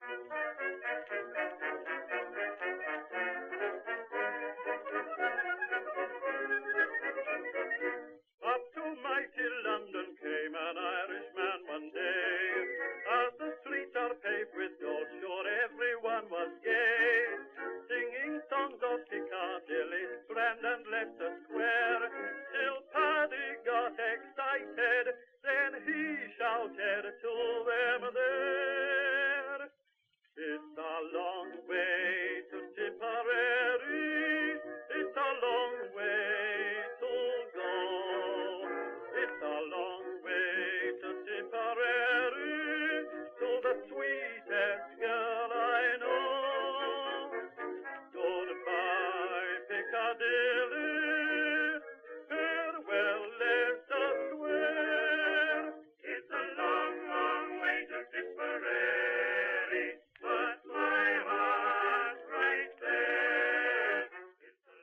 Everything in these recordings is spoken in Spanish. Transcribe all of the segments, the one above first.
Up to mighty London came an Irishman one day. As the streets are paved with gold, sure everyone was gay. Singing songs of Piccadilly, Strand and Leicester Square. Till Paddy got excited, then he shouted to them there. It's a long way to Tipperary, it's a long way to go. It's a long way to Tipperary, to the sweetest girl I know. Goodbye, Piccadilly, farewell, Leicester Square. It's a long, long way to Tipperary, but my heart's right there.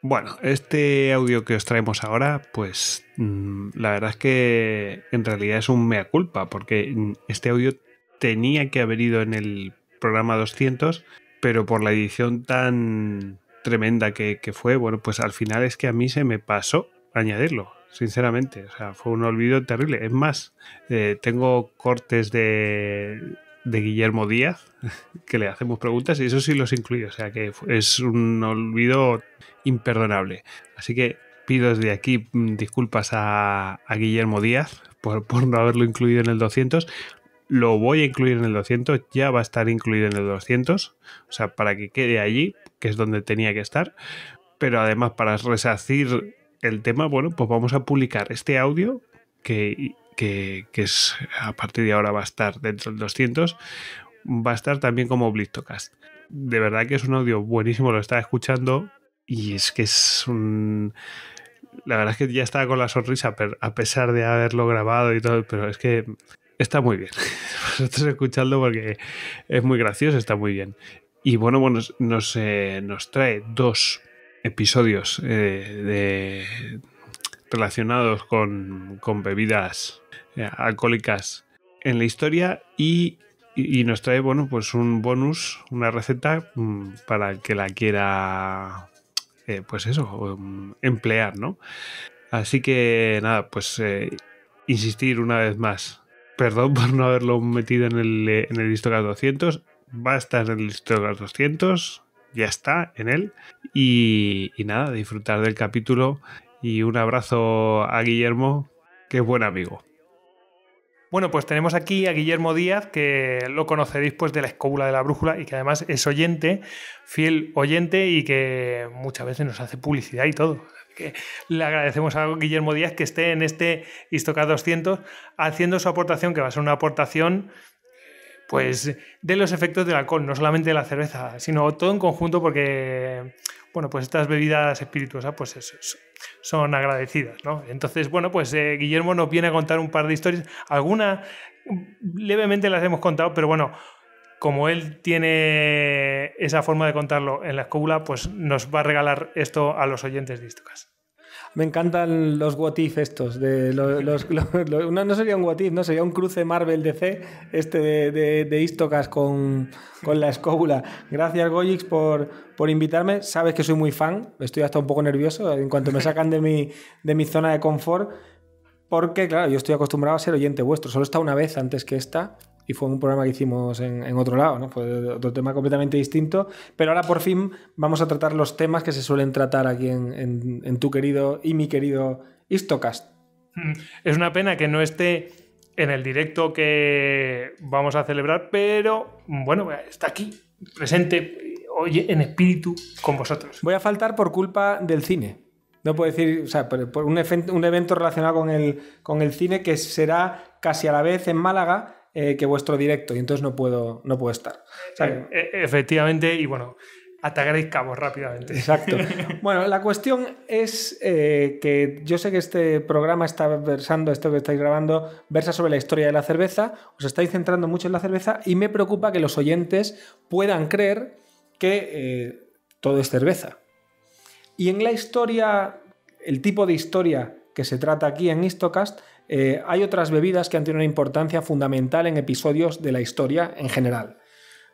Bueno, este audio que os traemos ahora, pues la verdad es que en realidad es un mea culpa, porque este audio tenía que haber ido en el programa 200, pero por la edición tan tremenda que fue, bueno, pues al final es que a mí se me pasó añadirlo, sinceramente. O sea, fue un olvido terrible. Es más, tengo cortes de Guillermo Díaz, que le hacemos preguntas y eso sí los incluyo. O sea que es un olvido imperdonable. Así que pido desde aquí disculpas a Guillermo Díaz por no haberlo incluido en el 200. Lo voy a incluir en el 200, ya va a estar incluido en el 200, o sea, para que quede allí, que es donde tenía que estar. Pero además, para resarcir el tema, bueno, pues vamos a publicar este audio que es, a partir de ahora va a estar dentro del 200, va a estar también como Blitocast. De verdad que es un audio buenísimo, lo estaba escuchando y es que es un... La verdad es que ya estaba con la sonrisa a pesar de haberlo grabado y todo, pero es que está muy bien. Vosotros escuchadlo porque es muy gracioso, está muy bien. Y bueno, nos trae 2 episodios relacionados con bebidas alcohólicas en la historia y nos trae, bueno, pues un bonus, una receta para el que la quiera, pues eso, emplear, ¿no? Así que nada, pues insistir una vez más. Perdón por no haberlo metido en el Listocast 200. Va a estar en el Listocast 200. Ya está en él. Y nada, disfrutar del capítulo. Y un abrazo a Guillermo, que es buen amigo. Bueno, pues tenemos aquí a Guillermo Díaz, que lo conoceréis pues de la Escóbula de la Brújula y que además es oyente, fiel oyente y que muchas veces nos hace publicidad y todo. Que le agradecemos a Guillermo Díaz que esté en este Histocast 200 haciendo su aportación, que va a ser una aportación pues de los efectos del alcohol, no solamente de la cerveza, sino todo en conjunto, porque bueno, pues estas bebidas espirituosas pues son agradecidas, ¿no? Entonces, bueno, pues Guillermo nos viene a contar un par de historias, algunas levemente las hemos contado, pero bueno, como él tiene esa forma de contarlo en la escóbula, pues nos va a regalar esto a los oyentes de Histocast. Me encantan los what if estos. No sería un what if, no sería un cruce Marvel-DC de Histocast con la escóbula. Gracias, Goyix, por invitarme. Sabes que soy muy fan, estoy hasta un poco nervioso en cuanto me sacan de mi zona de confort, porque, claro, yo estoy acostumbrado a ser oyente vuestro. Solo he estado una vez antes que esta. Y fue un programa que hicimos en otro lado, ¿no? Fue otro tema completamente distinto. Pero ahora por fin vamos a tratar los temas que se suelen tratar aquí en tu querido y mi querido Histocast. Es una pena que no esté en el directo que vamos a celebrar, pero bueno, está aquí, presente, oye, en espíritu con vosotros. Voy a faltar por culpa del cine. No puedo decir, o sea, por un evento relacionado con el cine que será casi a la vez en Málaga que vuestro directo, y entonces no puedo estar. O sea, efectivamente, y bueno, atacaréis cabos rápidamente. Exacto. Bueno, la cuestión es que yo sé que este programa está versando, esto que estáis grabando, versa sobre la historia de la cerveza, os estáis centrando mucho en la cerveza y me preocupa que los oyentes puedan creer que todo es cerveza. Y en la historia, el tipo de historia que se trata aquí en Histocast, hay otras bebidas que han tenido una importancia fundamental en episodios de la historia en general.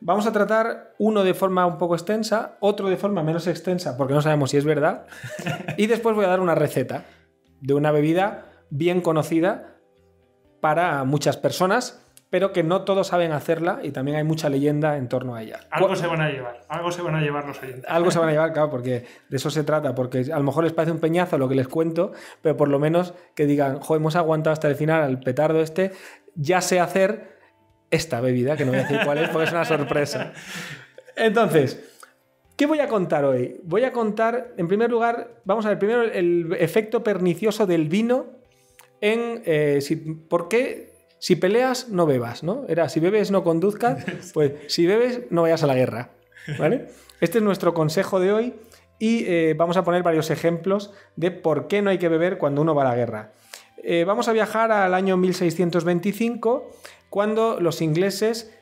Vamos a tratar uno de forma un poco extensa, otro de forma menos extensa, porque no sabemos si es verdad, y después voy a dar una receta de una bebida bien conocida para muchas personas, pero que no todos saben hacerla y también hay mucha leyenda en torno a ella. Algo se van a llevar los oyentes. Algo se van a llevar, claro, porque de eso se trata, porque a lo mejor les parece un peñazo lo que les cuento, pero por lo menos que digan, jo, hemos aguantado hasta el final al petardo este, ya sé hacer esta bebida, que no voy a decir cuál es porque es una sorpresa. Entonces, ¿qué voy a contar hoy? Voy a contar, en primer lugar, vamos a ver primero el efecto pernicioso del vino en... ¿por qué? Si peleas, no bebas, ¿no? Era, si bebes, no conduzcas, pues si bebes, no vayas a la guerra, ¿vale? Este es nuestro consejo de hoy y vamos a poner varios ejemplos de por qué no hay que beber cuando uno va a la guerra. Vamos a viajar al año 1625, cuando los ingleses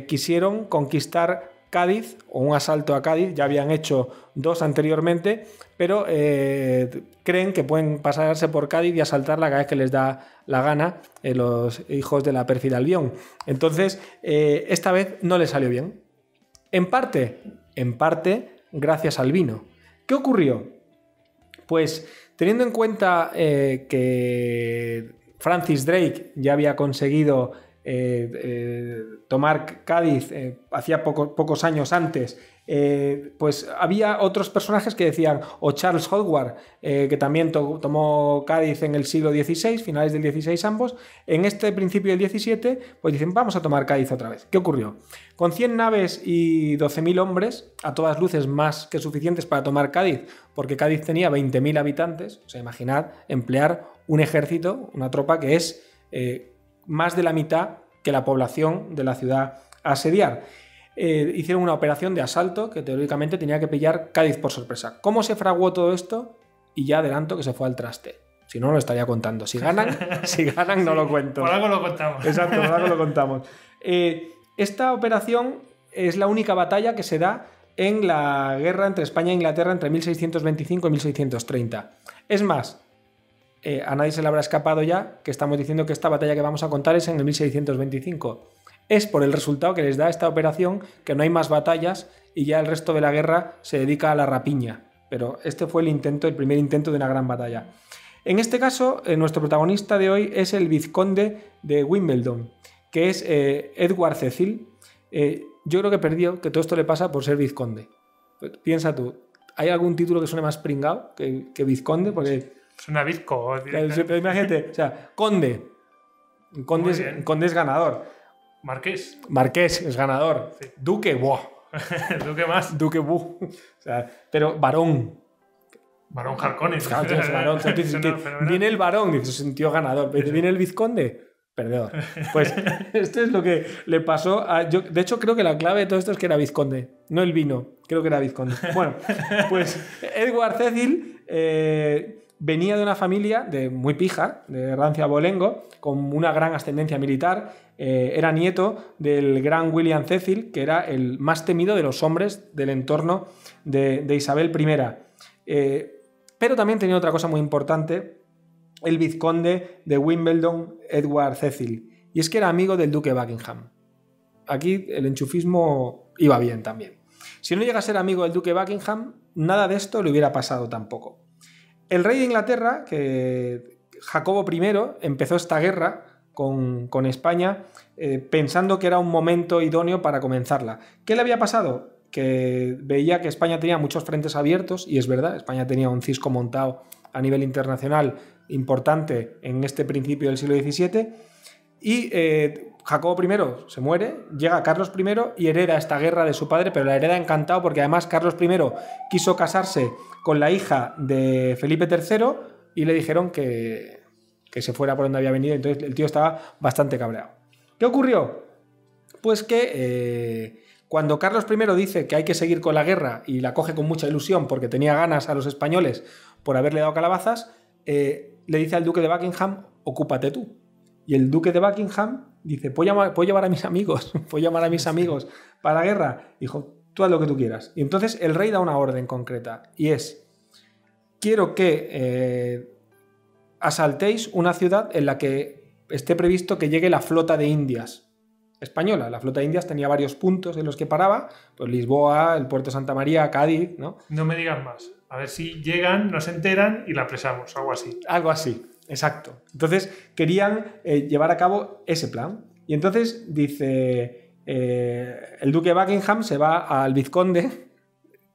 quisieron conquistar Cádiz, o un asalto a Cádiz, ya habían hecho 2 anteriormente, pero creen que pueden pasarse por Cádiz y asaltarla cada vez que les da la gana los hijos de la pérfida Albión. Entonces, esta vez no les salió bien. En parte, gracias al vino. ¿Qué ocurrió? Pues, teniendo en cuenta que Francis Drake ya había conseguido tomar Cádiz hacía pocos años antes, pues había otros personajes que decían, o Charles Howard, que también tomó Cádiz en el siglo XVI, finales del XVI ambos, en este principio del XVII, pues dicen, vamos a tomar Cádiz otra vez. ¿Qué ocurrió? Con 100 naves y 12.000 hombres, a todas luces más que suficientes para tomar Cádiz, porque Cádiz tenía 20.000 habitantes, o sea, imaginad emplear un ejército, una tropa que es más de la mitad que la población de la ciudad a asediar. Hicieron una operación de asalto que teóricamente tenía que pillar Cádiz por sorpresa. ¿Cómo se fraguó todo esto? Y ya adelanto que se fue al traste. Si no, lo estaría contando. Si ganan no lo cuento. Por algo lo contamos. Exacto, por algo lo contamos. Esta operación es la única batalla que se da en la guerra entre España e Inglaterra entre 1625 y 1630. Es más, a nadie se le habrá escapado ya que estamos diciendo que esta batalla que vamos a contar es en el 1625. Es por el resultado que les da esta operación que no hay más batallas y ya el resto de la guerra se dedica a la rapiña. Pero este fue el primer intento de una gran batalla. En este caso, nuestro protagonista de hoy es el vizconde de Wimbledon, que es Edward Cecil. Yo creo que perdió, que todo esto le pasa por ser vizconde. Pues, piensa tú, ¿hay algún título que suene más pringado que vizconde? Porque... Suena bizco. Pero imagínate, o sea, conde. Conde es ganador. Marqués es ganador. Sí. Duque, ¡buah! Duque más. Duque, ¡buh! O sea, pero varón. Varón Harkonnen. Claro, es varón. Viene el varón, dice, se sintió ganador. Pero viene el vizconde, perdedor. Pues esto es lo que le pasó a... de hecho, creo que la clave de todo esto es que era vizconde. No el vino, creo que era vizconde. Bueno, pues Edward Cecil... venía de una familia muy pija, de rancia abolengo, con una gran ascendencia militar. Era nieto del gran William Cecil, que era el más temido de los hombres del entorno de Isabel I. Pero también tenía otra cosa muy importante, el vizconde de Wimbledon, Edward Cecil, y es que era amigo del duque de Buckingham. Aquí el enchufismo iba bien también. Si no llega a ser amigo del duque de Buckingham, nada de esto le hubiera pasado tampoco. El rey de Inglaterra, Jacobo I, empezó esta guerra con España pensando que era un momento idóneo para comenzarla. ¿Qué le había pasado? Que veía que España tenía muchos frentes abiertos, y es verdad, España tenía un cisco montado a nivel internacional importante en este principio del siglo XVII, y Jacobo I se muere, llega Carlos I y hereda esta guerra de su padre, pero la hereda encantado porque además Carlos I quiso casarse con la hija de Felipe III y le dijeron que se fuera por donde había venido, entonces el tío estaba bastante cabreado. ¿Qué ocurrió? Pues que cuando Carlos I dice que hay que seguir con la guerra y la coge con mucha ilusión porque tenía ganas a los españoles por haberle dado calabazas, le dice al duque de Buckingham, ocúpate tú. Y el duque de Buckingham dice, ¿puedo llevar a mis amigos? ¿Puedo llamar a mis amigos para la guerra? Dijo, tú haz lo que tú quieras. Y entonces el rey da una orden concreta, y es, quiero que asaltéis una ciudad en la que esté previsto que llegue la flota de Indias. española. La flota de Indias tenía varios puntos en los que paraba, pues Lisboa, el puerto de Santa María, Cádiz, ¿no? No me digas más. A ver si llegan, nos enteran y la apresamos, algo así. Algo así, exacto. Entonces querían llevar a cabo ese plan. Y entonces dice, el duque de Buckingham se va al vizconde,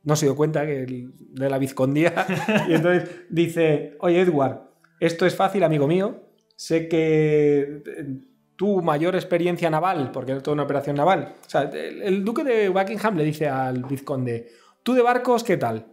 no se dio cuenta de la vizcondía, y entonces dice, oye Edward, esto es fácil, amigo mío, sé que tu mayor experiencia naval, porque es toda una operación naval, o sea, el duque de Buckingham le dice al vizconde, ¿tú de barcos qué tal?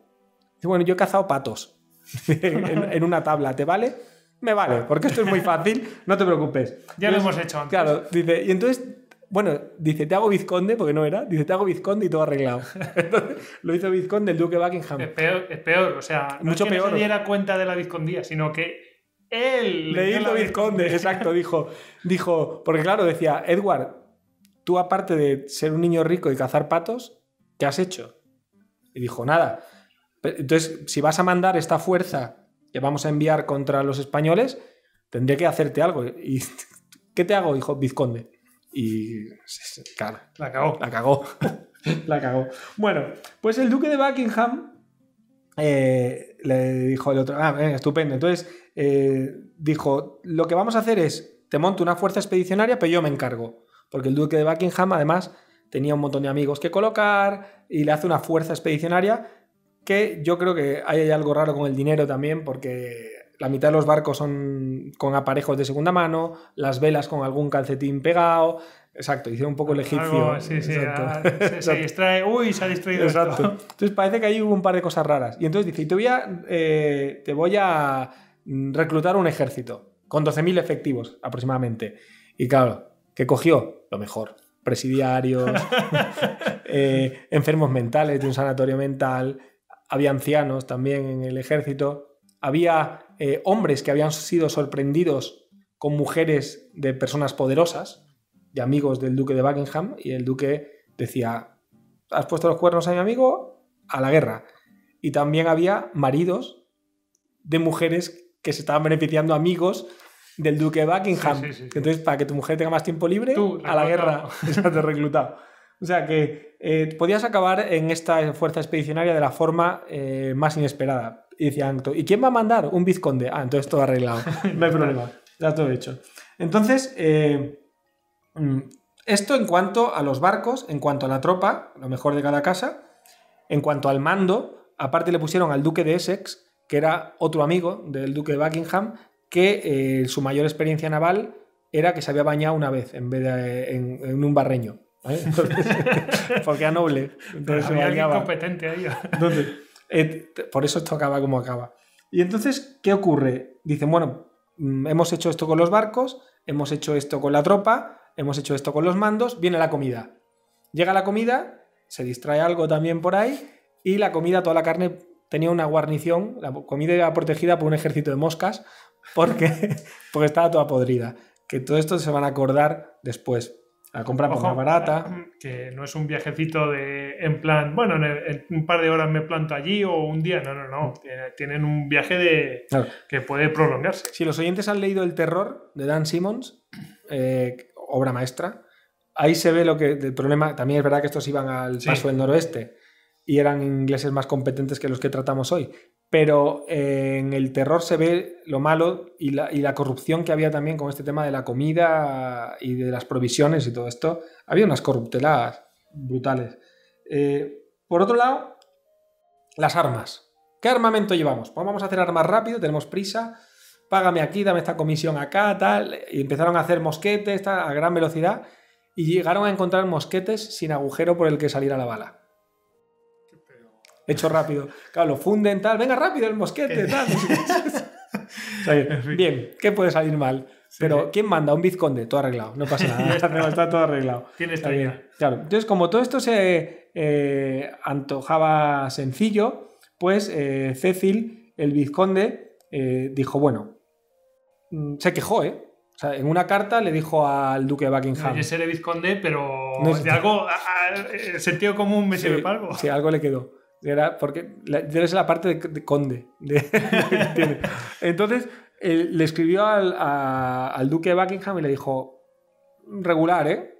Dice, bueno, yo he cazado patos en una tabla, ¿te vale? Me vale, porque esto es muy fácil, no te preocupes. Ya lo hemos hecho antes. Claro, dice, y entonces, bueno, dice, te hago vizconde, porque no era, dice, te hago vizconde y todo arreglado. Entonces, lo hizo vizconde el duque de Buckingham. Es peor, o sea, no Mucho es que peor. no se diera cuenta de la vizcondía, sino que él Le hizo vizconde, exacto, dijo, porque claro, decía, Edward, tú aparte de ser un niño rico y cazar patos, ¿qué has hecho? Y dijo, nada. Entonces, si vas a mandar esta fuerza que vamos a enviar contra los españoles, tendré que hacerte algo. ¿Y qué te hago, hijo? Vizconde. Y claro, La cagó. la cagó. La cagó. Bueno, pues el duque de Buckingham le dijo el otro, venga, estupendo. Entonces dijo, lo que vamos a hacer es, te monto una fuerza expedicionaria, pero yo me encargo. Porque el duque de Buckingham además tenía un montón de amigos que colocar y le hace una fuerza expedicionaria que yo creo que hay algo raro con el dinero también, porque la mitad de los barcos son con aparejos de segunda mano, las velas con algún calcetín pegado. Exacto, hicieron un poco el egipcio. Algo, sí, Exacto. se distrae. Uy, se ha distraído Exacto. esto. Entonces parece que ahí hubo un par de cosas raras. Y entonces dice, te voy a reclutar un ejército con 12.000 efectivos aproximadamente. Y claro, ¿qué cogió? Lo mejor. Presidiarios, enfermos mentales de un sanatorio mental, había ancianos también en el ejército, había hombres que habían sido sorprendidos con mujeres de personas poderosas, de amigos del duque de Buckingham, y el duque decía, ¿has puesto los cuernos a mi amigo? A la guerra. Y también había maridos de mujeres que se estaban beneficiando, amigos del duque de Buckingham. Sí. Entonces, para que tu mujer tenga más tiempo libre, Tú, a la guerra. reclutado. Exacto, reclutado. O sea que podías acabar en esta fuerza expedicionaria de la forma más inesperada. Y decían, ¿y quién va a mandar? Un vizconde. Ah, entonces todo arreglado. No hay problema. Ya todo hecho. Entonces, esto en cuanto a los barcos, en cuanto a la tropa, lo mejor de cada casa. En cuanto al mando, aparte le pusieron al duque de Essex, que era otro amigo del duque de Buckingham, que su mayor experiencia naval era que se había bañado una vez en vez de en un barreño. ¿Vale? Entonces, porque era noble. Entonces se Había alguien bañaba. competente ahí. Entonces, por eso esto acaba como acaba. Y entonces, ¿qué ocurre? Dicen, bueno, hemos hecho esto con los barcos, hemos hecho esto con la tropa, hemos hecho esto con los mandos, viene la comida. Llega la comida, se distrae algo también por ahí, y la comida, toda la carne tenía una guarnición, la comida iba protegida por un ejército de moscas, porque estaba toda podrida. Que todo esto se van a acordar después. La compra por más barata. Que no es un viajecito en plan, bueno, en un par de horas me planto allí o un día. No. Tienen un viaje Claro. que puede prolongarse. Si los oyentes han leído El terror de Dan Simmons, obra maestra, ahí se ve lo que el problema. También es verdad que estos iban al paso del noroeste y eran ingleses más competentes que los que tratamos hoy. Pero en El terror se ve lo malo y la corrupción que había también con este tema de la comida y de las provisiones y todo esto. Había unas corrupteladas brutales. Por otro lado, las armas. ¿Qué armamento llevamos? Pues vamos a hacer armas rápido, tenemos prisa. Págame aquí, dame esta comisión acá, tal. Y empezaron a hacer mosquetes a gran velocidad y llegaron a encontrar mosquetes sin agujero por el que saliera la bala. Hecho rápido. Claro, lo funden, tal. Venga, rápido el mosquete, tal. O sea, bien, ¿qué puede salir mal? Pero ¿quién manda? Un vizconde, todo arreglado. No pasa nada. Está todo arreglado. Tienes Está bien. Claro. Entonces, como todo esto se antojaba sencillo, pues Cecil, el vizconde, dijo, bueno, se quejó, ¿eh? O sea, en una carta le dijo al duque de Buckingham. Yo seré vizconde, pero No, de algo, el sentido común me sirve para algo. Sí, algo le quedó. Era porque debe ser la parte de conde. Entonces, le escribió al duque de Buckingham y le dijo, regular, ¿eh?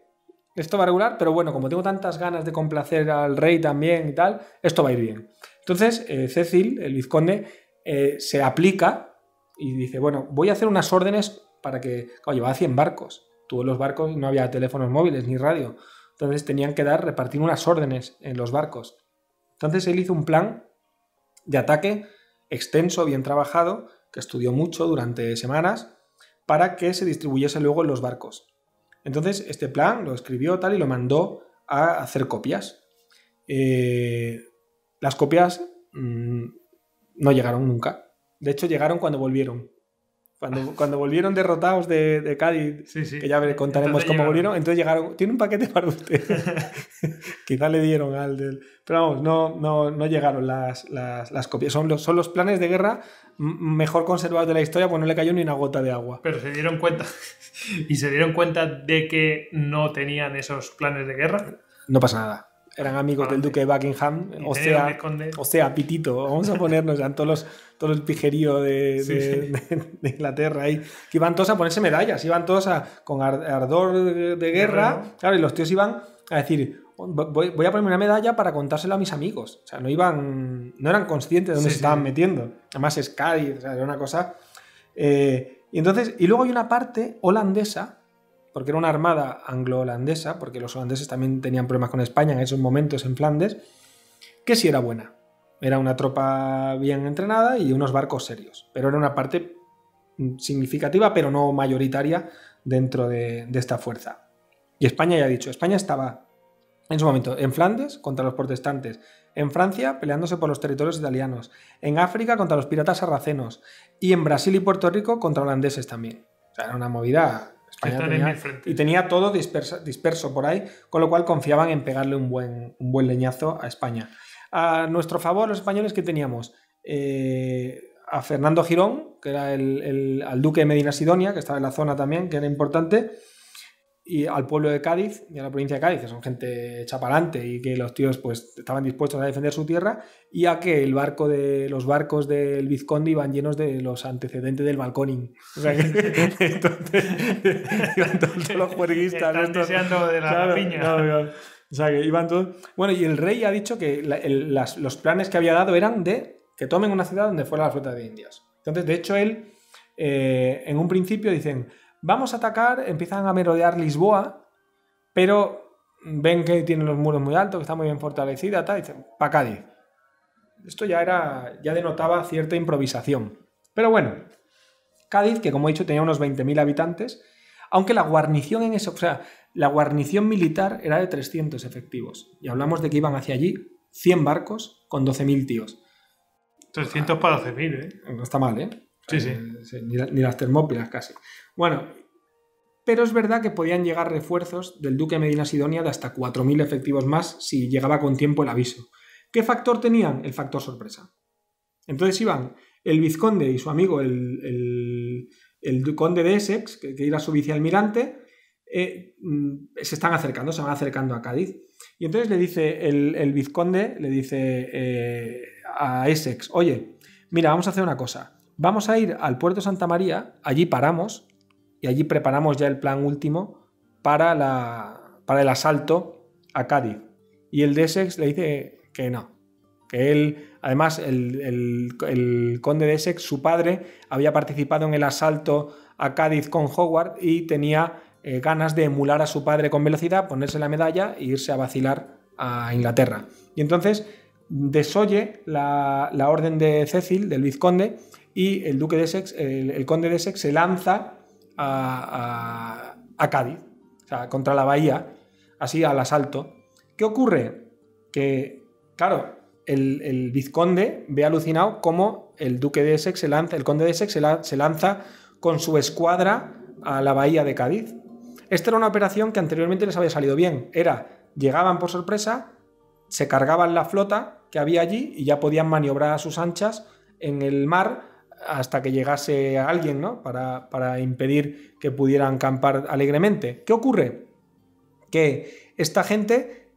esto va a regular, pero bueno, como tengo tantas ganas de complacer al rey también y tal, esto va a ir bien. Entonces, Cecil, el vizconde, se aplica y dice, bueno, voy a hacer unas órdenes para que... Claro, llevaba 100 barcos. Todos los barcos no había teléfonos móviles ni radio. Entonces tenían que repartir unas órdenes en los barcos. Entonces él hizo un plan de ataque extenso, bien trabajado, que estudió mucho durante semanas, para que se distribuyese luego en los barcos. Entonces este plan lo escribió tal y lo mandó a hacer copias. Las copias no llegaron nunca. De hecho, llegaron cuando volvieron. Cuando volvieron derrotados de Cádiz, que ya contaremos cómo volvieron, entonces llegaron, tiene un paquete para usted. Quizá le dieron al del... Pero vamos, no llegaron las copias. Son los planes de guerra mejor conservados de la historia, pues no le cayó ni una gota de agua. Pero se dieron cuenta. ¿Y se dieron cuenta de que no tenían esos planes de guerra? No pasa nada. Eran amigos del duque de Buckingham, o sea, Pitito. Vamos a ponernos ya todo el pijerío de Inglaterra ahí. Que iban todos a ponerse medallas, iban todos con ardor de guerra. Claro, y los tíos iban a decir, voy a ponerme una medalla para contárselo a mis amigos. O sea, no eran conscientes de dónde se estaban metiendo. Además es Cádiz, o sea, era una cosa... y luego hay una parte holandesa, porque era una armada anglo-holandesa, porque los holandeses también tenían problemas con España en esos momentos en Flandes, que sí era buena. Era una tropa bien entrenada y unos barcos serios. Pero era una parte significativa, pero no mayoritaria dentro de esta fuerza. Y España, ya he dicho, España estaba en su momento en Flandes contra los protestantes, en Francia peleándose por los territorios italianos, en África contra los piratas sarracenos y en Brasil y Puerto Rico contra holandeses también. O sea, era una movida... España tenía todo disperso por ahí, con lo cual confiaban en pegarle un buen leñazo a España. A nuestro favor, los españoles, ¿qué teníamos? A Fernando Girón, que era al duque de Medina Sidonia, que estaba en la zona también, que era importante, y al pueblo de Cádiz y a la provincia de Cádiz, que son gente chapalante y que los tíos pues estaban dispuestos a defender su tierra, y a que los barcos del vizconde iban llenos de los antecedentes del balconing. O sea que entonces iban todos los juerguistas. Están deseando de la piña. O sea que iban todos... Bueno, y el rey ha dicho que los planes que había dado eran de que tomen una ciudad donde fuera la flota de Indias. Entonces, de hecho, él en un principio dicen... Vamos a atacar, empiezan a merodear Lisboa, pero ven que tienen los muros muy altos, que está muy bien fortalecida, y dicen, pa' Cádiz. Esto ya denotaba cierta improvisación. Pero bueno, Cádiz, que como he dicho tenía unos 20.000 habitantes, aunque la guarnición la guarnición militar era de 300 efectivos. Y hablamos de que iban hacia allí 100 barcos con 12.000 tíos. 300 para 12.000, ¿eh? No está mal, ¿eh? Sí. Ni las Termópilas casi. Bueno, pero es verdad que podían llegar refuerzos del duque de Medina Sidonia de hasta 4.000 efectivos más si llegaba con tiempo el aviso. ¿Qué factor tenían? El factor sorpresa. Entonces iban el vizconde y su amigo, el conde de Essex, que era su vicealmirante, se van acercando a Cádiz. Y entonces le dice el vizconde, le dice a Essex, oye, mira, vamos a hacer una cosa. Vamos a ir al puerto de Santa María, allí paramos y allí preparamos ya el plan último para el asalto a Cádiz. Y el de Essex le dice que no, que él, además el conde de Essex, su padre, había participado en el asalto a Cádiz con Howard y tenía ganas de emular a su padre con velocidad, ponerse la medalla e irse a vacilar a Inglaterra. Y entonces desoye la orden de Cecil, del vizconde, y el duque de Essex, el conde de Essex, se lanza a Cádiz, o sea, contra la bahía, así al asalto. ¿Qué ocurre? Que, claro, el vizconde ve alucinado cómo el duque de Essex el conde de Essex se lanza con su escuadra a la bahía de Cádiz. Esta era una operación que anteriormente les había salido bien. Llegaban por sorpresa, se cargaban la flota que había allí y ya podían maniobrar a sus anchas en el mar hasta que llegase alguien, ¿no? Para impedir que pudieran acampar alegremente. ¿Qué ocurre? Que esta gente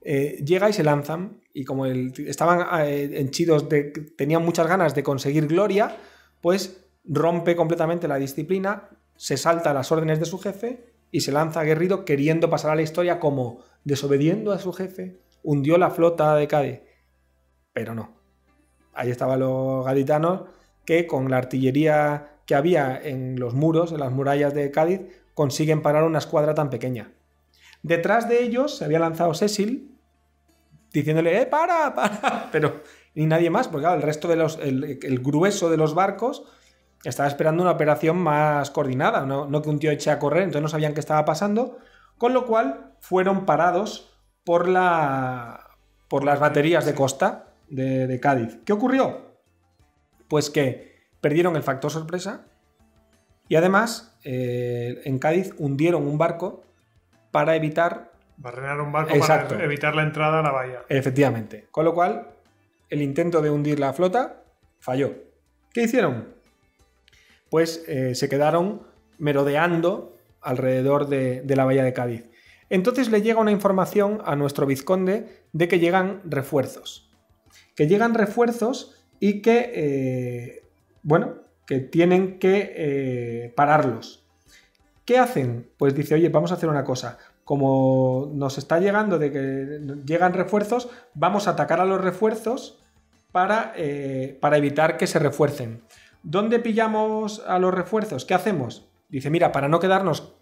llega y se lanzan, y como estaban henchidos tenían muchas ganas de conseguir gloria, pues rompe completamente la disciplina, se salta las órdenes de su jefe y se lanza aguerrido queriendo pasar a la historia como desobediendo a su jefe, hundió la flota de Cádiz. Pero no. Ahí estaban los gaditanos que con la artillería que había en los muros, en las murallas de Cádiz, consiguen parar una escuadra tan pequeña. Detrás de ellos se había lanzado Cecil diciéndole para, pero ni nadie más, porque claro, el resto de el grueso de los barcos estaba esperando una operación más coordinada, no que un tío eche a correr, entonces no sabían qué estaba pasando, con lo cual fueron parados por las baterías de costa de Cádiz. ¿Qué ocurrió? Pues que perdieron el factor sorpresa y además en Cádiz hundieron un barco para evitar... Barrenar un barco. Exacto. Para evitar la entrada a la bahía. Efectivamente. Con lo cual, el intento de hundir la flota falló. ¿Qué hicieron? Pues se quedaron merodeando alrededor de la bahía de Cádiz. Entonces le llega una información a nuestro vizconde de que llegan refuerzos. Que llegan refuerzos y que, que tienen que pararlos. ¿Qué hacen? Pues dice, oye, vamos a hacer una cosa. Como nos está llegando de que llegan refuerzos, vamos a atacar a los refuerzos para evitar que se refuercen. ¿Dónde pillamos a los refuerzos? ¿Qué hacemos? Dice, mira, para no quedarnos,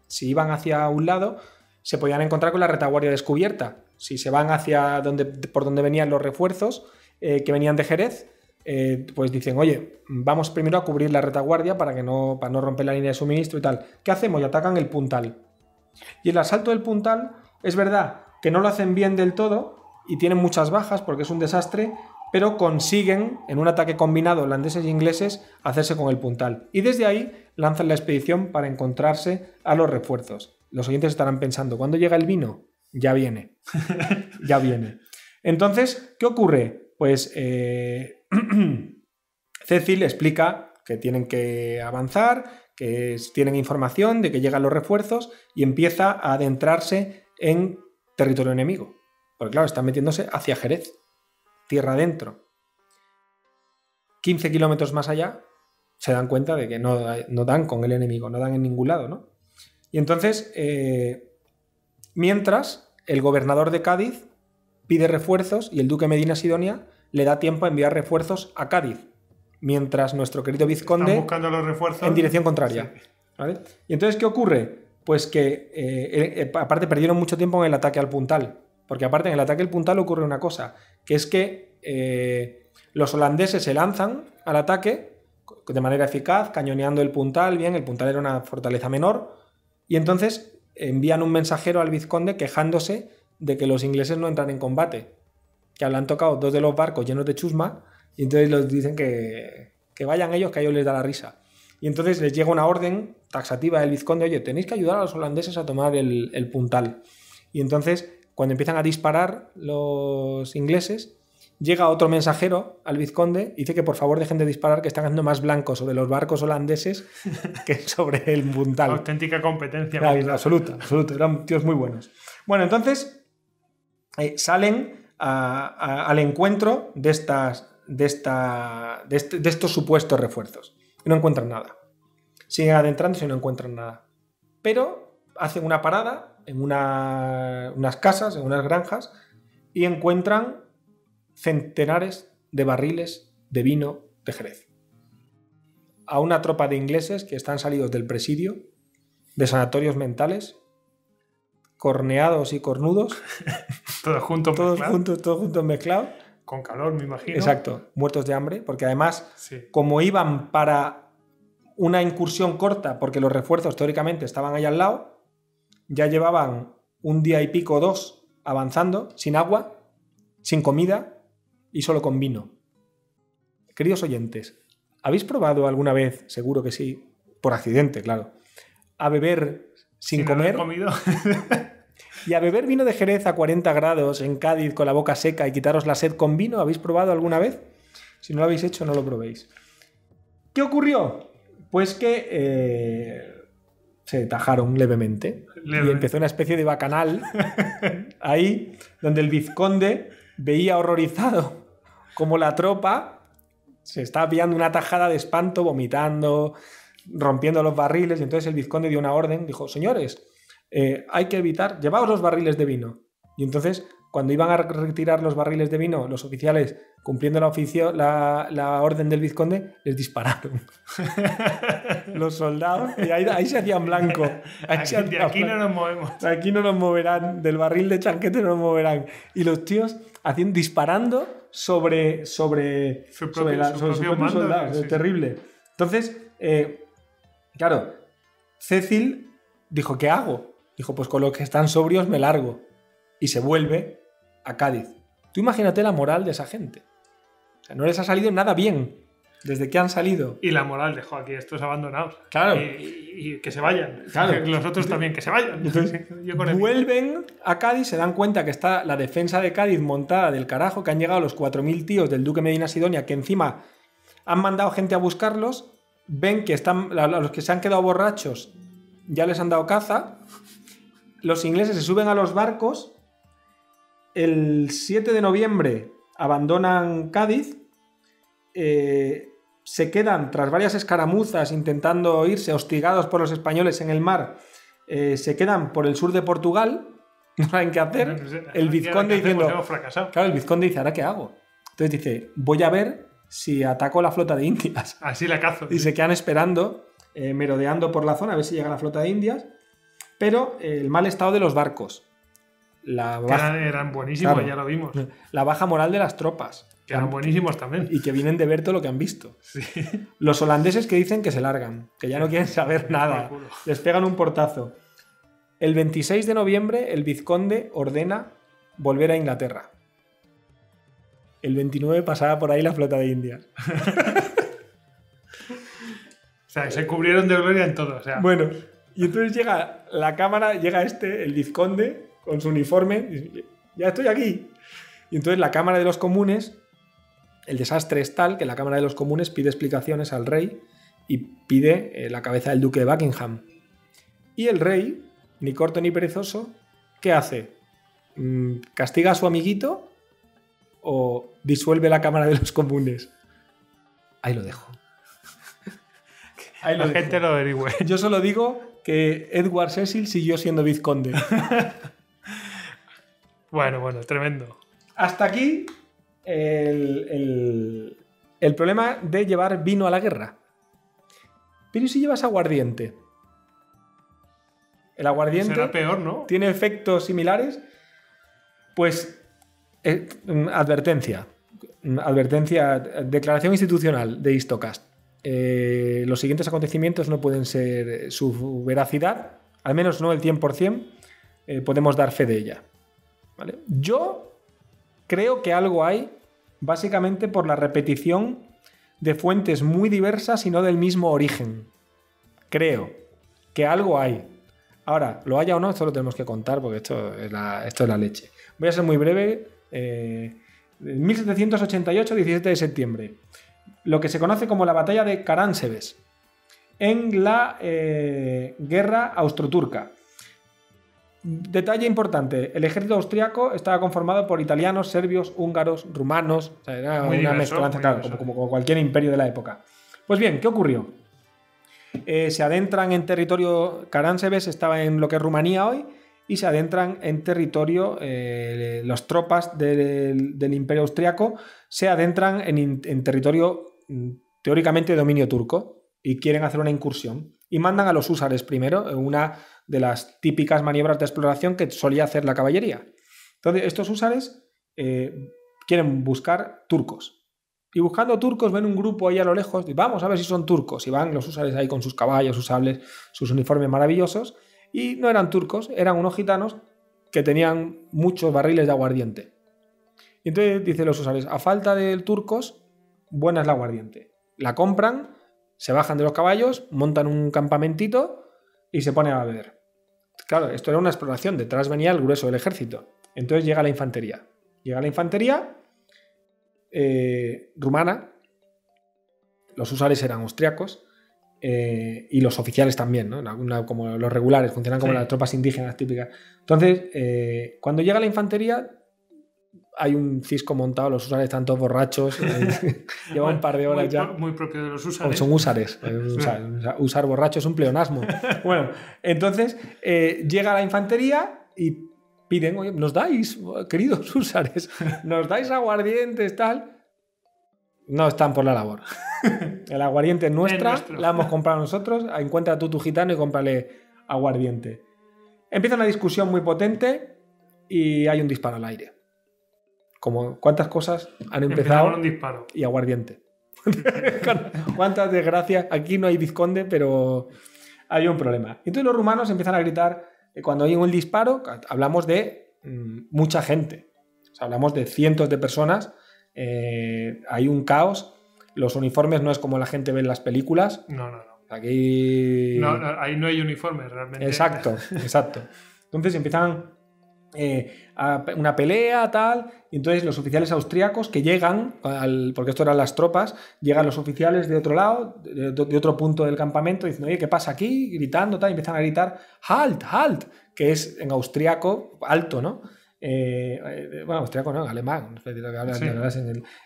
si iban hacia un lado, se podían encontrar con la retaguardia descubierta. Si se van hacia por donde venían los refuerzos, que venían de Jerez, pues dicen, oye, vamos primero a cubrir la retaguardia para no romper la línea de suministro y tal. ¿Qué hacemos? Y atacan el puntal. Y el asalto del puntal, es verdad que no lo hacen bien del todo y tienen muchas bajas porque es un desastre, pero consiguen, en un ataque combinado holandeses e ingleses, hacerse con el puntal. Y desde ahí lanzan la expedición para encontrarse a los refuerzos. Los oyentes estarán pensando, ¿cuándo llega el vino? Ya viene. Ya viene. Entonces, ¿qué ocurre? Pues Cecil explica que tienen que avanzar, que tienen información de que llegan los refuerzos y empieza a adentrarse en territorio enemigo. Porque claro, están metiéndose hacia Jerez, tierra adentro. 15 kilómetros más allá se dan cuenta de que no dan con el enemigo, no dan en ningún lado, ¿no? Y entonces, mientras, el gobernador de Cádiz pide refuerzos y el duque Medina Sidonia le da tiempo a enviar refuerzos a Cádiz, mientras nuestro querido vizconde están buscando los refuerzos en dirección contraria. Sí. ¿Vale? Y entonces, ¿qué ocurre? Pues que, aparte, perdieron mucho tiempo en el ataque al puntal, porque aparte en el ataque al puntal ocurre una cosa, que es que los holandeses se lanzan al ataque de manera eficaz, cañoneando el puntal, bien, el puntal era una fortaleza menor, y entonces envían un mensajero al vizconde quejándose de que los ingleses no entran en combate, que han tocado 2 de los barcos llenos de chusma, y entonces les dicen que vayan ellos, que a ellos les da la risa. Y entonces les llega una orden taxativa del vizconde, oye, tenéis que ayudar a los holandeses a tomar el puntal. Y entonces, cuando empiezan a disparar los ingleses, llega otro mensajero al vizconde y dice que por favor dejen de disparar, que están haciendo más blancos sobre los barcos holandeses que sobre el puntal. Auténtica competencia. Absoluta. Eran tíos muy buenos. Bueno, entonces salen al encuentro de estos supuestos refuerzos. Y no encuentran nada. Siguen adentrándose y no encuentran nada. Pero hacen una parada en unas casas, en unas granjas, y encuentran centenares de barriles de vino de Jerez. A una tropa de ingleses que están salidos del presidio, de sanatorios mentales, corneados y cornudos. Todos juntos mezclados. Con calor, me imagino. Exacto, muertos de hambre, porque además, sí, como iban para una incursión corta, porque los refuerzos teóricamente estaban ahí al lado, ya llevaban un día y pico, 2, avanzando, sin agua, sin comida y solo con vino. Queridos oyentes, ¿habéis probado alguna vez, seguro que sí, por accidente, claro, a beber sin comer? Haber comido. Y a beber vino de Jerez a 40 grados en Cádiz con la boca seca y quitaros la sed con vino? ¿Habéis probado alguna vez? Si no lo habéis hecho, no lo probéis. ¿Qué ocurrió? Pues que se tajaron levemente. Y empezó una especie de bacanal ahí, donde el vizconde veía horrorizado como la tropa se estaba pillando una tajada de espanto, vomitando, rompiendo los barriles, y entonces el vizconde dio una orden, dijo, señores, hay que evitar, llevaos los barriles de vino. Y entonces, cuando iban a retirar los barriles de vino, los oficiales, cumpliendo la orden del vizconde, les dispararon. Los soldados, y ahí se hacían blanco. De aquí no nos movemos. Aquí no nos moverán, del barril de chanquete no nos moverán. Y los tíos disparando sobre sus propios soldados. Es terrible. Entonces, claro, Cecil dijo, ¿qué hago? Dijo, pues con los que están sobrios me largo. Y se vuelve a Cádiz. Tú imagínate la moral de esa gente. O sea, no les ha salido nada bien desde que han salido. Y la moral dejó aquí estos abandonados. Claro. Y que se vayan. Claro. Los otros también que se vayan. Entonces, vuelven a Cádiz, se dan cuenta que está la defensa de Cádiz montada del carajo, que han llegado los 4.000 tíos del duque Medina Sidonia, que encima han mandado gente a buscarlos, ven que a los que se han quedado borrachos ya les han dado caza, los ingleses se suben a los barcos, el 7 de noviembre abandonan Cádiz, se quedan tras varias escaramuzas intentando irse, hostigados por los españoles en el mar, se quedan por el sur de Portugal, no saben qué hacer. El vizconde diciendo, claro, el vizconde dice, ¿ahora qué hago? Entonces dice, voy a ver si ataco la flota de Indias. Así la cazo. Y se quedan esperando, merodeando por la zona a ver si llega la flota de Indias, pero el mal estado de los barcos. Eran buenísimos, claro, ya lo vimos. La baja moral de las tropas. Que eran buenísimos también. Y que vienen de ver todo lo que han visto. Sí. Los holandeses que dicen que se largan, que ya no quieren saber nada. Les pegan un portazo. El 26 de noviembre el vizconde ordena volver a Inglaterra. El 29 pasaba por ahí la flota de Indias. O sea, se cubrieron de gloria en todo. O sea. Bueno, y entonces llega la cámara, llega el vizconde, con su uniforme, y dice, ya estoy aquí. Y entonces la Cámara de los Comunes, el desastre es tal que la Cámara de los Comunes pide explicaciones al rey y pide la cabeza del duque de Buckingham. Y el rey, ni corto ni perezoso, ¿qué hace? ¿Castiga a su amiguito o disuelve la Cámara de los Comunes? Ahí lo dejo. La gente lo averigüe. Yo solo digo que Edward Cecil siguió siendo vizconde. Bueno, tremendo. Hasta aquí el problema de llevar vino a la guerra. Pero ¿y si llevas aguardiente? El aguardiente será peor, ¿no? ¿Tiene efectos similares? Pues advertencia, declaración institucional de Histocast. Los siguientes acontecimientos no pueden ser su veracidad, al menos no el 100%, podemos dar fe de ella. ¿Vale? Yo creo que algo hay, básicamente por la repetición de fuentes muy diversas y no del mismo origen. Creo que algo hay. Ahora, lo haya o no, esto lo tenemos que contar porque esto es la leche. Voy a ser muy breve. 1788, 17 de septiembre. Lo que se conoce como la batalla de Caránsebes en la guerra austroturca. Detalle importante, el ejército austriaco estaba conformado por italianos, serbios, húngaros, rumanos, o sea, era muy una mezcolanza, claro, como cualquier imperio de la época. Pues bien, ¿qué ocurrió? Se adentran en territorio, Caránsebes estaba en lo que es Rumanía hoy, y se adentran en territorio, las tropas del imperio austriaco se adentran en territorio teóricamente de dominio turco y quieren hacer una incursión. Y mandan a los húsares primero, en una de las típicas maniobras de exploración que solía hacer la caballería. Entonces, estos húsares quieren buscar turcos. Y buscando turcos ven un grupo ahí a lo lejos, y vamos a ver si son turcos. Y van los húsares ahí con sus caballos, sus sables, sus uniformes maravillosos. Y no eran turcos, eran unos gitanos que tenían muchos barriles de aguardiente. Y entonces dicen los húsares, a falta de turcos, buena es la aguardiente. La compran, se bajan de los caballos, montan un campamentito y se ponen a beber. Claro, esto era una exploración, detrás venía el grueso del ejército. Entonces llega la infantería. Llega la infantería rumana, los húsares eran austriacos y los oficiales también, ¿no? Como los regulares, funcionan como las tropas indígenas típicas. Entonces, cuando llega la infantería, hay un cisco montado, los húsares están todos borrachos, llevan un par de horas ya. Muy propio de los húsares. Son húsares. Usar borracho es un pleonasmo. Bueno, entonces llega la infantería y piden, oye, nos dais, queridos húsares, nos dais aguardientes, tal. No están por la labor. El aguardiente es nuestra, la hemos comprado nosotros. Encuentra tú tu gitano y cómprale aguardiente. Empieza una discusión muy potente y hay un disparo al aire. Como cuántas cosas han empezado. Un disparo. Y aguardiente. Cuántas desgracias. Aquí no hay vizconde, pero hay un problema. Entonces los rumanos empiezan a gritar. Cuando hay un disparo, hablamos de mucha gente. O sea, hablamos de cientos de personas. Hay un caos. Los uniformes no es como la gente ve en las películas. No. Aquí... No, ahí no hay uniformes realmente. Exacto. Entonces empiezan una pelea, tal. Y entonces los oficiales austríacos que llegan, porque esto eran las tropas, llegan los oficiales de otro lado, de otro punto del campamento, diciendo, oye, ¿qué pasa aquí? Gritando, tal. Y empiezan a gritar, halt, halt, que es en austríaco alto, ¿no? Bueno, austriaco no, alemán,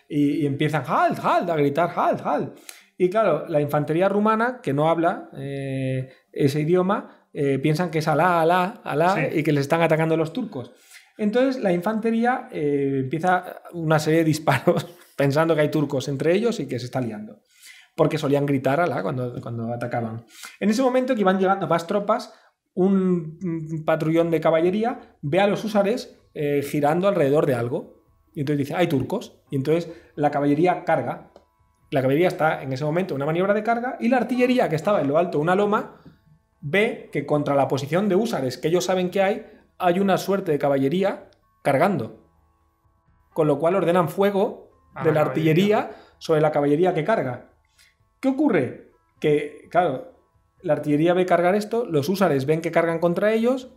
y empiezan halt, halt, a gritar halt, halt. Y claro, la infantería rumana, que no habla ese idioma, piensan que es Alá, Alá, Alá, sí, y que les están atacando los turcos. Entonces la infantería empieza una serie de disparos pensando que hay turcos entre ellos y que se está liando, porque solían gritar Alá cuando atacaban. En ese momento que iban llegando más tropas, un patrullón de caballería ve a los húsares girando alrededor de algo y entonces dice, hay turcos, y entonces la caballería carga. La caballería está en ese momento en una maniobra de carga y la artillería, que estaba en lo alto de una loma, ve que contra la posición de húsares que ellos saben que hay una suerte de caballería cargando, con lo cual ordenan fuego de la artillería sobre la caballería que carga. ¿Qué ocurre? Que, claro, la artillería ve cargar esto, los húsares ven que cargan contra ellos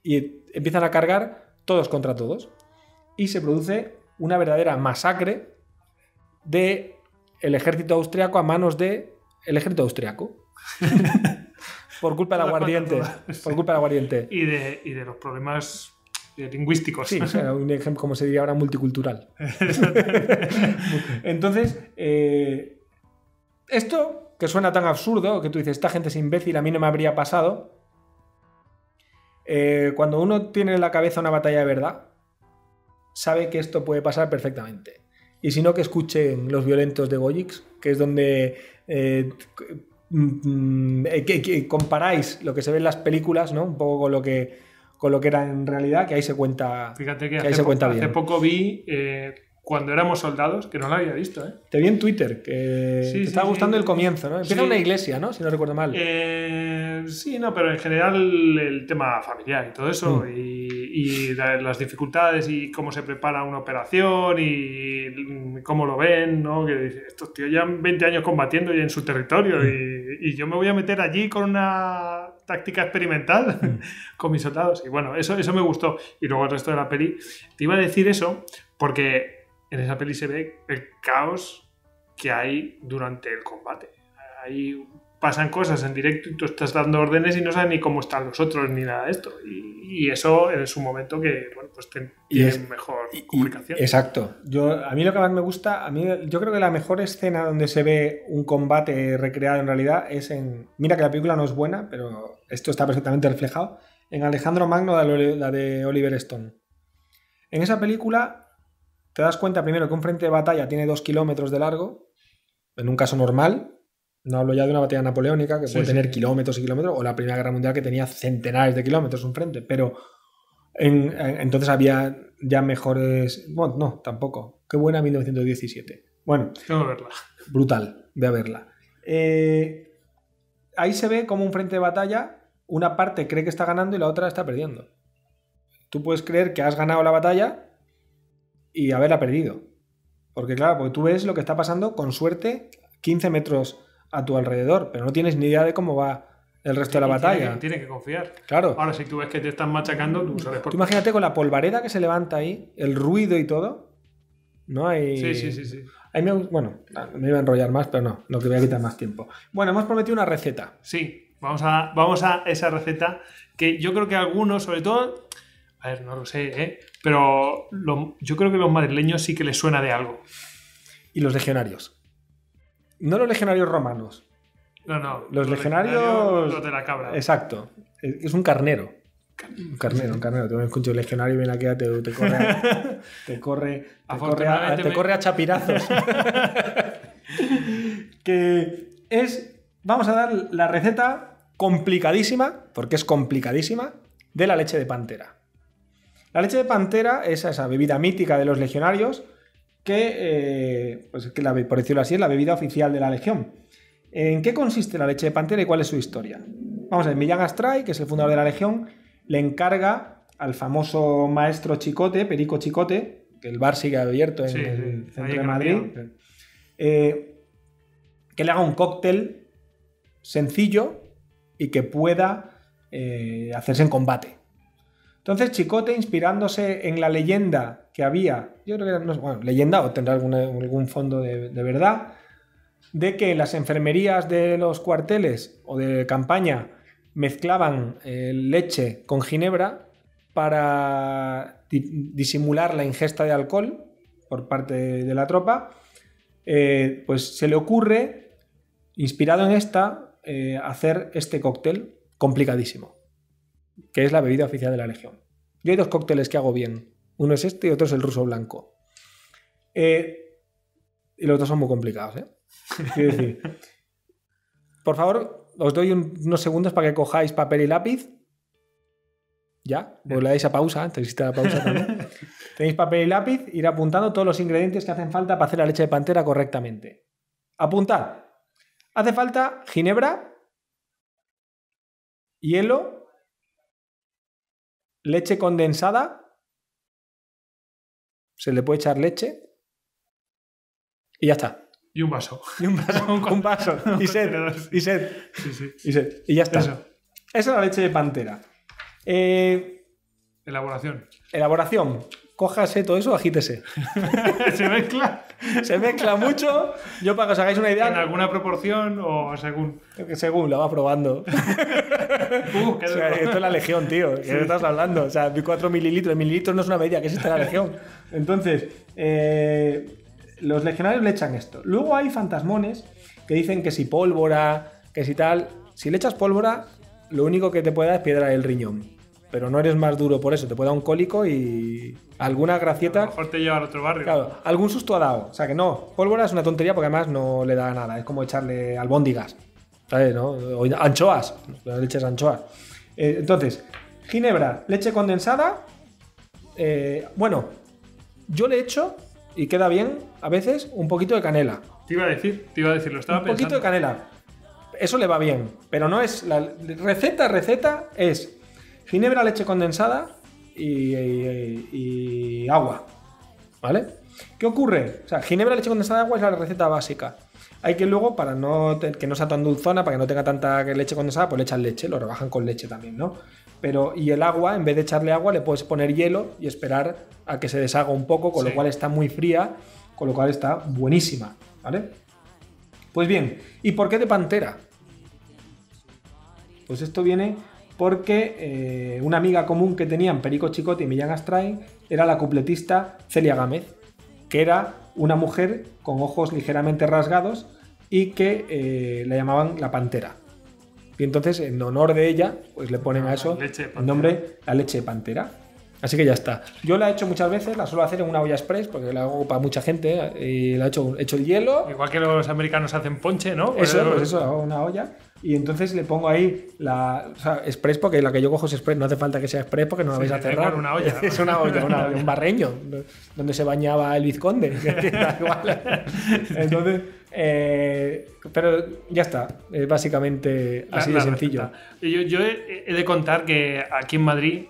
y empiezan a cargar todos contra todos. Y se produce una verdadera masacre del ejército austriaco a manos del ejército austriaco. Por culpa del aguardiente. Por culpa del aguardiente. Y de los problemas lingüísticos. Sí, o sea, un ejemplo, como se diría ahora, multicultural. Entonces, esto que suena tan absurdo, que tú dices, esta gente es imbécil, a mí no me habría pasado. Cuando uno tiene en la cabeza una batalla de verdad, sabe que esto puede pasar perfectamente. Y si no, que escuchen Los Violentos de Goyix, que es donde que comparáis lo que se ve en las películas, ¿no? Un poco con lo que era en realidad, que ahí se cuenta. Fíjate que hace poco vi Cuando éramos soldados, que no lo había visto, ¿eh? Te vi en Twitter, que te estaba gustando el comienzo, ¿no? Empieza una iglesia, ¿no? Si no recuerdo mal. Sí, no, pero en general el tema familiar y todo eso, y las dificultades y cómo se prepara una operación y cómo lo ven, ¿no? Que dicen, estos tíos llevan 20 años combatiendo y en su territorio y yo me voy a meter allí con una táctica experimental con mis soldados. Y bueno, eso me gustó. Y luego el resto de la peli. Te iba a decir eso porque en esa peli se ve el caos que hay durante el combate. Ahí pasan cosas en directo y tú estás dando órdenes y no sabes ni cómo están los otros ni nada de esto. Y eso en su momento que, bueno, pues tiene mejor comunicación. Exacto. A mí lo que más me gusta, yo creo que la mejor escena donde se ve un combate recreado en realidad es en... Mira que la película no es buena, pero esto está perfectamente reflejado. En Alejandro Magno, la de Oliver Stone. En esa película te das cuenta primero que un frente de batalla tiene 2 kilómetros de largo, en un caso normal. No hablo ya de una batalla napoleónica que puede tener kilómetros y kilómetros, o la Primera Guerra Mundial que tenía centenares de kilómetros un frente, pero entonces había ya mejores... Bueno, no, tampoco. Qué buena 1917. Bueno, tengo que verla. Brutal, ve a verla. Ahí se ve como un frente de batalla, una parte cree que está ganando y la otra está perdiendo. Tú puedes creer que has ganado la batalla y haberla perdido. Porque tú ves lo que está pasando con suerte 15 metros a tu alrededor, pero no tienes ni idea de cómo va el resto de la batalla. Tiene que confiar. Claro. Ahora, si tú ves que te están machacando, tú sabes por qué. Tú imagínate con la polvareda que se levanta ahí, el ruido y todo. No hay... Sí. Bueno, me iba a enrollar más, pero no, lo que voy a quitar más tiempo. Bueno, hemos prometido una receta. Sí, vamos a esa receta que yo creo que algunos, sobre todo... A ver, no lo sé, Pero yo creo que los madrileños sí que les suena de algo. Y los legionarios. No los legionarios romanos. No. Los legionarios... Los de la cabra. Exacto. Es un carnero. Un carnero. Te escucho el legionario y viene aquí, te corre a chapirazos. Que es... Vamos a dar la receta complicadísima, porque es complicadísima, de la leche de pantera. La leche de pantera es esa bebida mítica de los legionarios que, por decirlo así, es la bebida oficial de la legión. ¿En qué consiste la leche de pantera y cuál es su historia? Vamos a ver, Millán Astray, que es el fundador de la legión, le encarga al famoso maestro Chicote, Perico Chicote, que el bar sigue abierto en el centro de Madrid, que le haga un cóctel sencillo y que pueda hacerse en combate. Entonces Chicote, inspirándose en la leyenda que había, yo creo que leyenda o tendrá algún fondo de verdad, de que en las enfermerías de los cuarteles o de campaña mezclaban leche con ginebra para disimular la ingesta de alcohol por parte de la tropa, pues se le ocurre, inspirado en esta, hacer este cóctel complicadísimo, que es la bebida oficial de la legión. Yo hay 2 cócteles que hago bien. Uno es este y otro es el ruso blanco. Y los dos son muy complicados, ¿eh? Quiero decir, por favor, os doy unos segundos para que cojáis papel y lápiz. Ya, pues le dais a pausa, antes existe la pausa también. Tenéis papel y lápiz, ir apuntando todos los ingredientes que hacen falta para hacer la leche de pantera correctamente. Apuntad. Hace falta ginebra, hielo, leche condensada, se le puede echar leche y ya está. Y un vaso. Un vaso. Y sed. Sí. Y sed. Y ya está. Eso. Esa es la leche de pantera. Elaboración. Cójase todo eso, agítese. Se mezcla. Se mezcla mucho. Yo, para que os hagáis una idea. ¿En alguna proporción o según? Según, la va probando. O sea, esto es la legión, tío. ¿Qué estás hablando? O sea, 4 mililitros. Mililitros no es una medida, que existe la legión. Entonces, los legionarios le echan esto. Luego hay fantasmones que dicen que si pólvora, que si tal. Si le echas pólvora, lo único que te puede dar es piedra del riñón. Pero no eres más duro por eso. Te puede dar un cólico y alguna gracieta. A lo mejor te lleva al otro barrio. Claro, algún susto ha dado. O sea que no. Pólvora es una tontería porque además no le da nada. Es como echarle albóndigas. ¿Sabes? ¿No? O anchoas. No le eches anchoas. Entonces, ginebra, leche condensada. Bueno, yo le echo, y queda bien, a veces, un poquito de canela. Te iba a decir, lo estaba pensando. Un poquito de canela. Eso le va bien, pero no es... La receta es ginebra, leche condensada y agua. ¿Vale? ¿Qué ocurre? O sea, ginebra, leche condensada y agua es la receta básica. Hay que luego, para que no sea tan dulzona, para que no tenga tanta leche condensada, pues le echan leche, lo rebajan con leche también, ¿no? Y el agua, en vez de echarle agua, le puedes poner hielo y esperar a que se deshaga un poco, con lo cual está muy fría, con lo cual está buenísima, ¿vale? Pues bien, ¿y por qué de pantera? Pues esto viene porque una amiga común que tenían Perico Chicote y Millán Astray era la cupletista Celia Gámez, que era una mujer con ojos ligeramente rasgados y que la llamaban la pantera. Y entonces, en honor de ella, pues le ponen a eso el nombre, la leche de pantera. Así que ya está. Yo la he hecho muchas veces, la suelo hacer en una olla express, porque la hago para mucha gente, y la he hecho el hielo. Igual que los americanos hacen ponche, ¿no? Pues eso, hago una olla. Y entonces le pongo ahí express, porque la que yo cojo es express, no hace falta que sea express porque no la vais a cerrar. Una olla, ¿no? Es una olla, un barreño, donde se bañaba el vizconde. Da igual. Entonces, pero ya está, es básicamente así de sencillo. Yo he de contar que aquí en Madrid,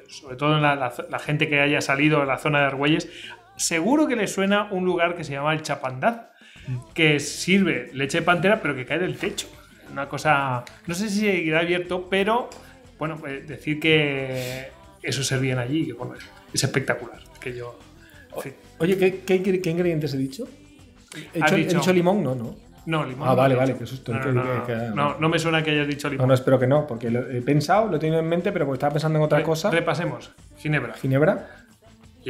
sobre todo en la gente que haya salido de la zona de Argüelles, seguro que le suena un lugar que se llama el Chapandaz, que sirve leche de pantera, pero que cae del techo. Una cosa, no sé si seguirá abierto, pero bueno, pues decir que eso servían allí, que bueno, es espectacular. Es que yo, en fin. Oye, ¿qué ingredientes he dicho? ¿He dicho limón? No, limón. Ah, vale, qué susto. No me suena que hayas dicho limón. No, espero que no, porque lo he pensado, lo he tenido en mente, pero porque estaba pensando en otra cosa. Repasemos. Ginebra.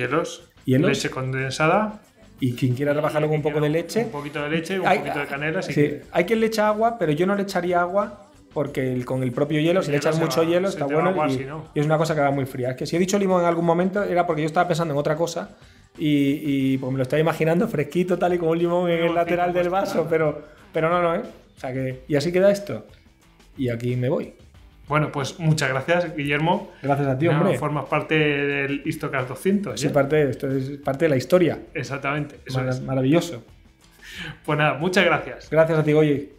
Hielos. Hielos. Leche condensada. Y quien quiera rebajarlo con un poco de leche. Un poquito de leche y un Hay- poquito de canela. Sí, hay quien le echa agua, pero yo no le echaría agua porque con el propio hielo, si le hielo echas se mucho va- hielo, se está te va a bueno aguar y, si no. y es una cosa que va muy fría. Es que si he dicho limón en algún momento era porque yo estaba pensando en otra cosa y pues me lo estaba imaginando fresquito, tal y como un limón en el lateral del vaso, pero no, ¿eh? O sea que, y así queda esto. Y aquí me voy. Bueno, pues muchas gracias, Guillermo. Gracias a ti, Nada, hombre. formas parte del Histocast 200. Sí, ¿eh? esto es parte de la historia. Exactamente. Eso es. Maravilloso. Pues nada, muchas gracias. Gracias a ti, Goyi.